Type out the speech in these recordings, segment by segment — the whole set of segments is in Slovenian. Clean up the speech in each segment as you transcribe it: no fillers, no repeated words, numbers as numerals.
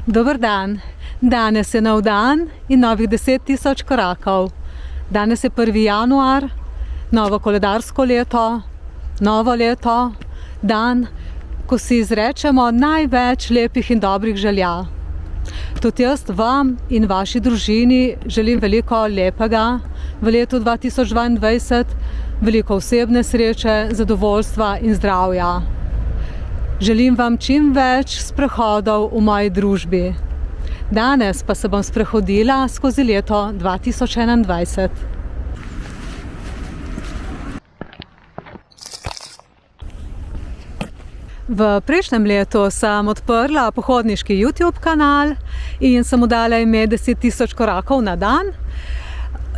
Dober dan. Danes je nov dan in novih 10 000 korakov. Danes je 1. januar, novo koledarsko leto, novo leto, dan, ko si izrečemo največ lepih in dobrih želja. Tudi jaz vam in vaši družini želim veliko lepega v letu 2022, veliko osebne sreče, zadovoljstva in zdravja. Želim vam čim več sprehodov v moji družbi. Danes pa se bom sprehodila skozi leto 2021. V prejšnjem letu sem odprla pohodniški YouTube kanal in sem mu dala ime 10 000 korakov na dan.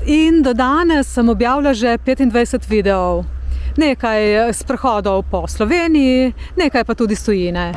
In do danes sem objavila že 25 videov. Nekaj sprehodov po Sloveniji, nekaj pa tudi iz tujine.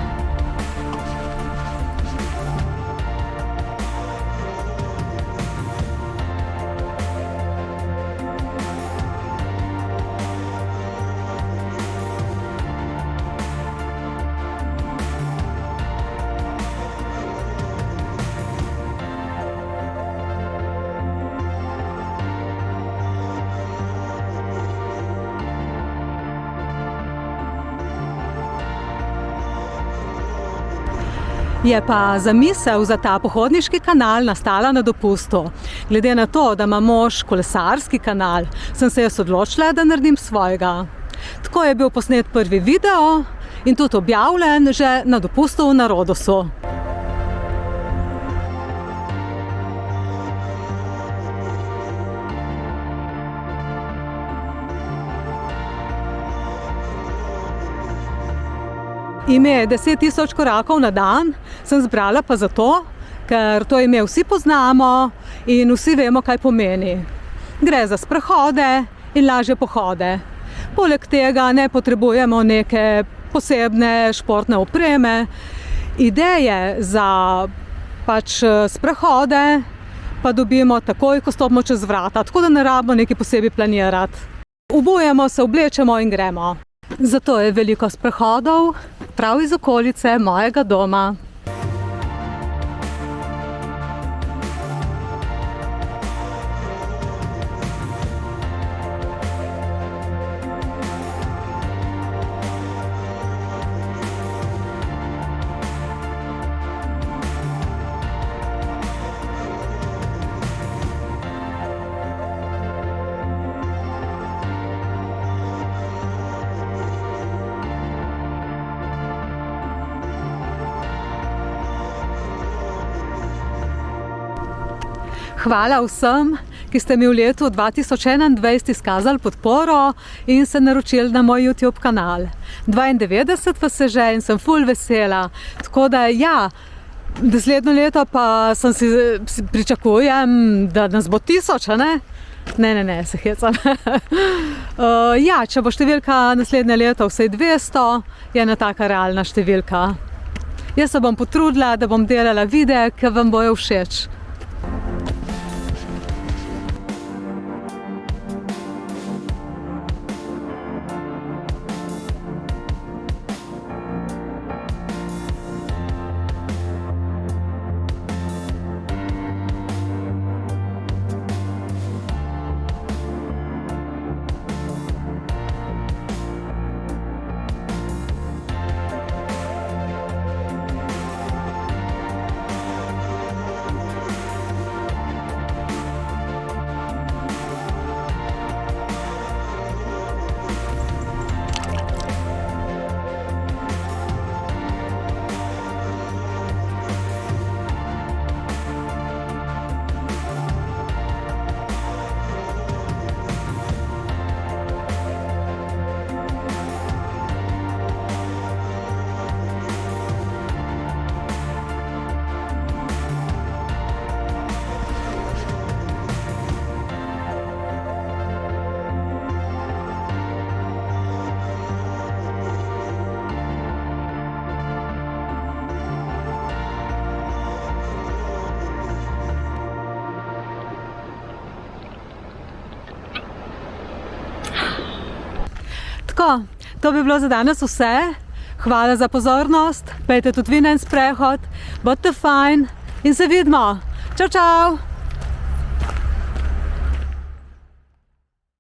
Je pa zamisel za ta pohodniški kanal nastala na dopustu. Glede na to, da ima mož kolesarski kanal, sem se jaz odločila, da naredim svojega. Tako je bil posnet prvi video in tudi objavljen že na dopustu na Rodosu. Ime 10 000 korakov na dan sem zbrala pa zato, ker to ime vsi poznamo in vsi vemo, kaj pomeni. Gre za sprehode in lažje pohode. Poleg tega ne potrebujemo neke posebne športne opreme. Ideje za sprehode pa dobimo takoj, ko stopimo čez vrata, tako da ne rabimo nekaj posebej planirati. Obujemo se, oblečemo in gremo. Zato je veliko sprehodov prav iz okolice mojega doma. Hvala vsem, ki ste mi v letu 2021 izkazali podporo in se naročili na moj YouTube kanal. 92 vas je že in sem ful vesela. Tako da ja, naslednje leto pa pričakujem, da nas bo 1000, ne? Ne, se hecam. Ja, če bo številka naslednje leto vsaj 200, je ena taka realna številka. Jaz se bom potrudila, da bom delala videe, ki vam bojo všeč. Tako, to bi bilo za danes vse. Hvala za pozornost, pejte tudi vi na en sprehod, bodite fajn in se vidimo. Čau, čau!